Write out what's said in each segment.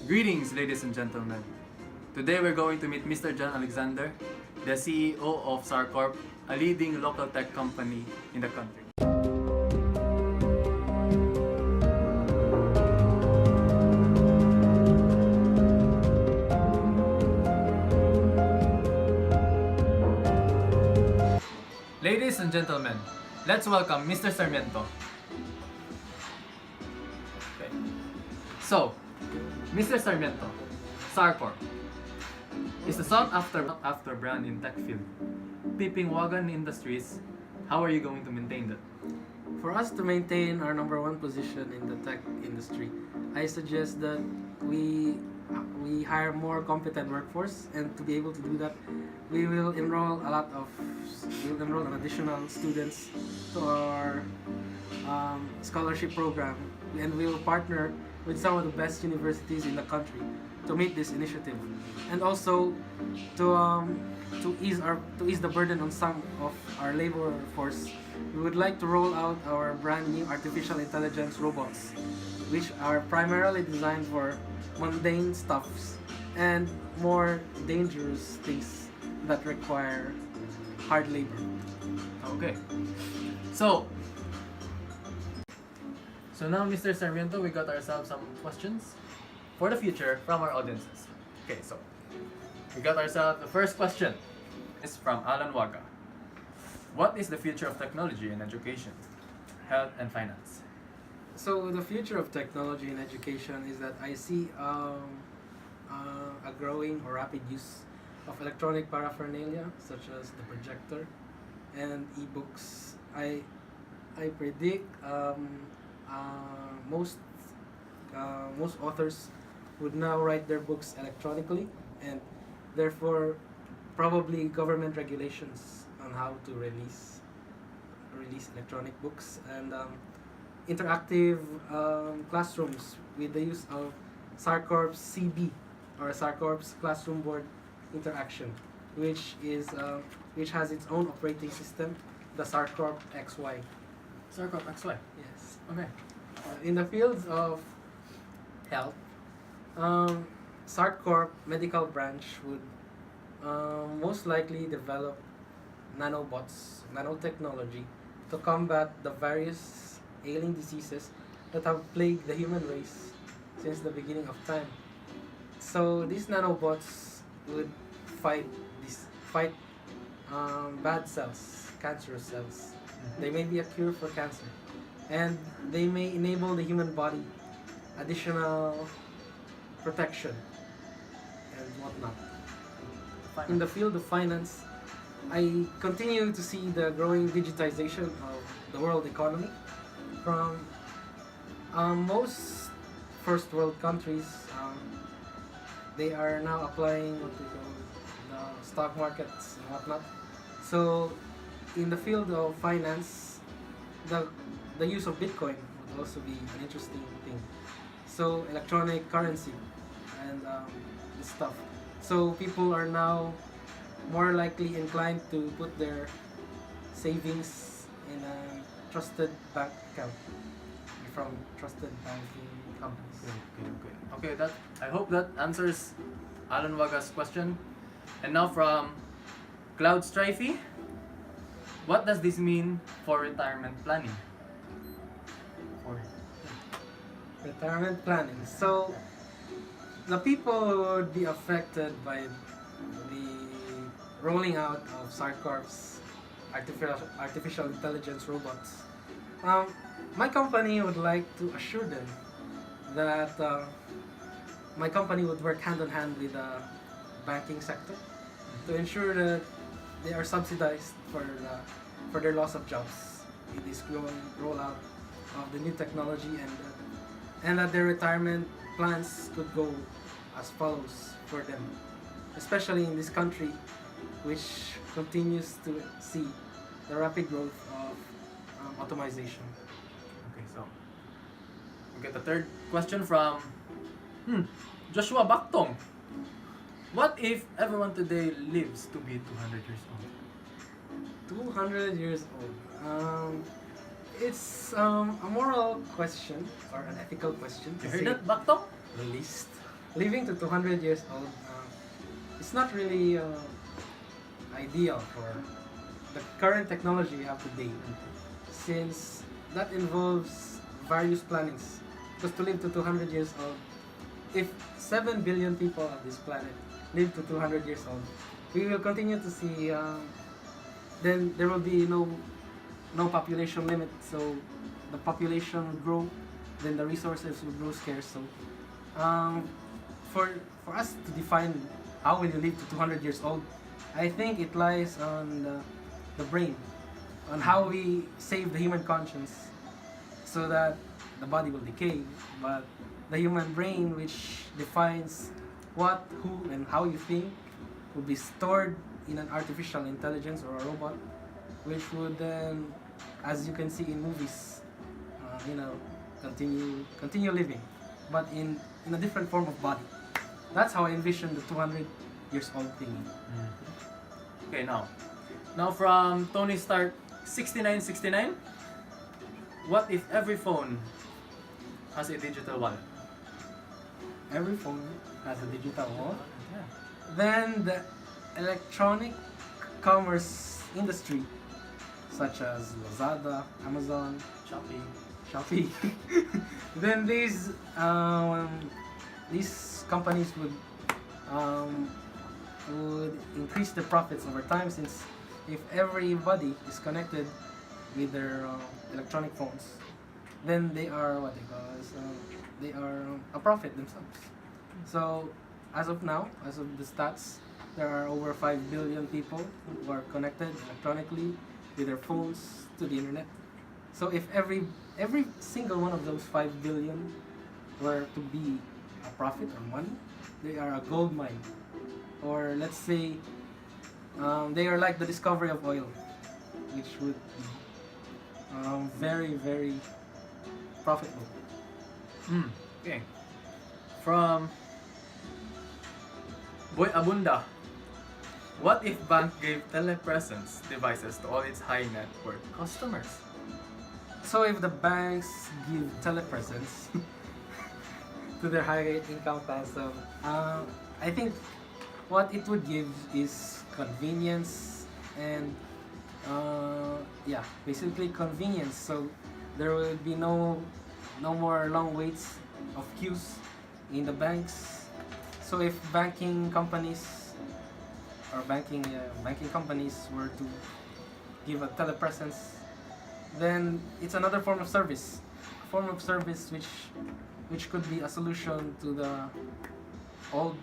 Greetings, ladies and gentlemen. Today we're going to meet Mr. John Alexander, the CEO of Sarcorp, a leading local tech company in the country. Ladies and gentlemen, let's welcome Mr. Sarmiento. Okay. So, Mr. Sarmiento, Sarcorp is a sought-after brand in tech field. Peeping Waga Industries, how are you going to maintain that? For us to maintain our number one position in the tech industry, I suggest that we hire more competent workforce, and to be able to do that, we will enroll an additional students to our scholarship program, and we will partner with some of the best universities in the country to meet this initiative, and also to ease the burden on some of our labor force. We would like to roll out our brand new artificial intelligence robots, which are primarily designed for mundane stuffs and more dangerous things that require hard labor. Okay. So now, Mr. Sarmiento, we got ourselves some questions for the future from our audiences. Okay, so we got ourselves the first question. It's from Alan Waga. What is the future of technology in education, health, and finance? So the future of technology in education is that I see a growing or rapid use of electronic paraphernalia such as the projector and ebooks. I predict most authors would now write their books electronically, and therefore probably government regulations on how to release electronic books, and interactive classrooms with the use of Sarcorp's CB, or Sarcorp's Classroom Board Interaction, which has its own operating system, the Sarcorp XY. Sarcorp XY. Yes. Okay. In the fields of health, Sarcorp medical branch would most likely develop nanotechnology to combat the various ailing diseases that have plagued the human race since the beginning of time. So these nanobots would fight bad cells, cancerous cells. They may be a cure for cancer, and they may enable the human body additional protection and whatnot. In the field of finance, I continue to see the growing digitization of the world economy. From most first world countries, they are now applying what we call the stock markets and whatnot. So in the field of finance, the use of Bitcoin would also be an interesting thing. So electronic currency and this stuff. So people are now more likely inclined to put their savings in a trusted bank account from trusted banking companies. Okay, I hope that answers Alan Waga's question. And now from Cloud Strifey, what does this mean for retirement planning? Retirement planning. So the people who would be affected by the rolling out of Sarcorp's artificial intelligence robots, my company would like to assure them that my company would work hand in hand with the banking sector to ensure that they are subsidized for their loss of jobs with this growing rollout of the new technology, and that their retirement plans could go as follows for them, especially in this country which continues to see the rapid growth of automation. Okay, so we get the third question from Joshua Baktong. What if everyone today lives to be 200 years old? 200 years old. It's a moral question or an ethical question. You heard that, Baktong? The least. living to 200 years old, it's not really ideal for the current technology we have today, since that involves various plannings. Because to live to 200 years old, if 7 billion people of this planet live to 200 years old, we will continue to see, then there will be no population limit, so the population will grow, then the resources will grow scarce. So for us to define how will you live to 200 years old, I think it lies on the brain, on how we save the human conscience so that the body will decay, but the human brain, which defines what, who, and how you think, will be stored in an artificial intelligence or a robot, which would then, as you can see in movies, continue living, but in a different form of body. That's how I envision the 200 years old thing. Okay, now from Tony Stark 6969, what if every phone has a digital wallet? Every phone has a digital wallet. Yeah. Then the electronic commerce industry, such as Lazada, Amazon, Shopee, then these companies would increase the profits over time, since if everybody is connected with their electronic phones, then they are what they call as they are a profit themselves. So as of now, as of the stats, there are over 5 billion people who are connected electronically with their phones to the internet. So if every single one of those 5 billion were to be a profit or money, they are a gold mine. Or let's say they are like the discovery of oil, which would be very, very profitable. Okay. From Boy Abunda, what if bank gave telepresence devices to all its high net worth customers? So if the banks give telepresence to their high income class, I think what it would give is convenience and basically convenience. So there will be no more long waits of queues in the banks. So if banking companies were to give a telepresence, then it's another form of service, which could be a solution to the old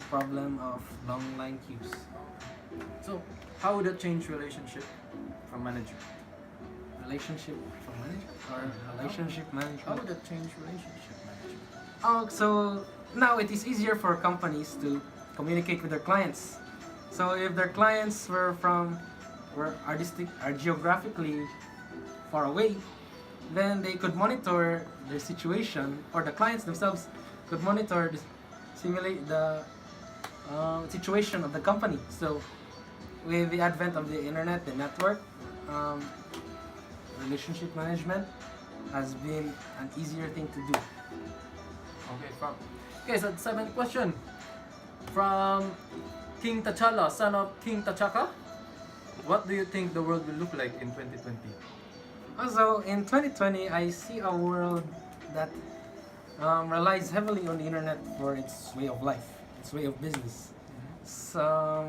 problem of long line queues. So, how would that change relationship from manager? Relationship from manager or relationship management? How would that change relationship management? Oh, so now it is easier for companies to communicate with their clients. So if their clients are geographically far away, then they could monitor their situation, or the clients themselves could monitor simulate the situation of the company. So with the advent of the internet, the network, relationship management has been an easier thing to do. Okay, so the seventh question from King T'Challa, son of King T'Chaka. What do you think the world will look like in 2020? Also, in 2020, I see a world that relies heavily on the internet for its way of life, its way of business. So,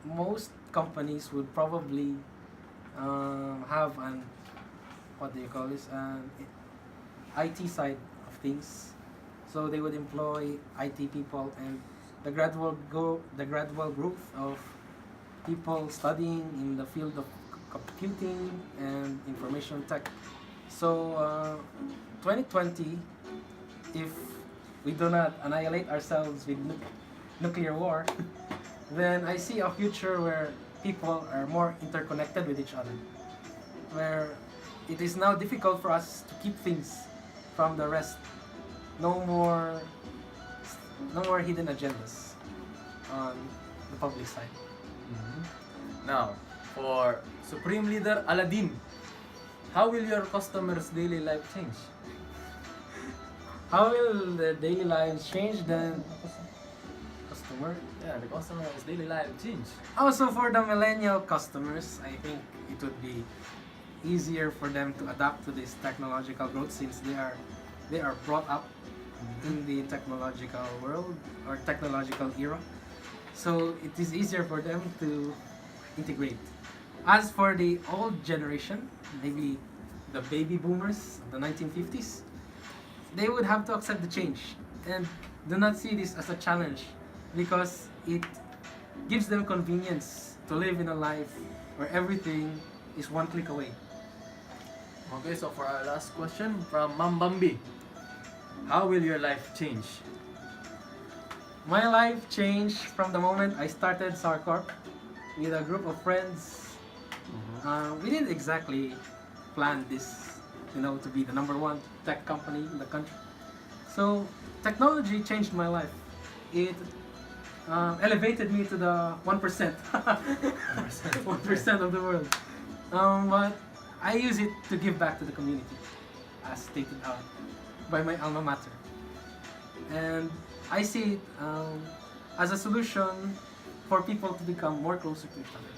most companies would probably have an IT side of things. So they would employ IT people, and the gradual growth of people studying in the field of computing and information tech. So 2020, if we do not annihilate ourselves with nuclear war, then I see a future where people are more interconnected with each other, where it is now difficult for us to keep things from the rest. No more hidden agendas on the public side. Now, for Supreme Leader Aladdin, how will your customers' daily life change? How will their daily lives change? Then customer. Yeah, the customer's daily life change. Also for the millennial customers, I think it would be easier for them to adapt to this technological growth since they are brought up in the technological world or technological era. So it is easier for them to integrate. As for the old generation, maybe the baby boomers of the 1950s, they would have to accept the change and do not see this as a challenge because it gives them convenience to live in a life where everything is one click away. Okay, so for our last question from Mambambi. How will your life change? My life changed from the moment I started Sarcorp with a group of friends. We didn't exactly plan this, to be the number one tech company in the country. So technology changed my life. It elevated me to the 1%, 1% of the world. But I use it to give back to the community, as stated out by my alma mater. And I see it as a solution for people to become more closer to each other.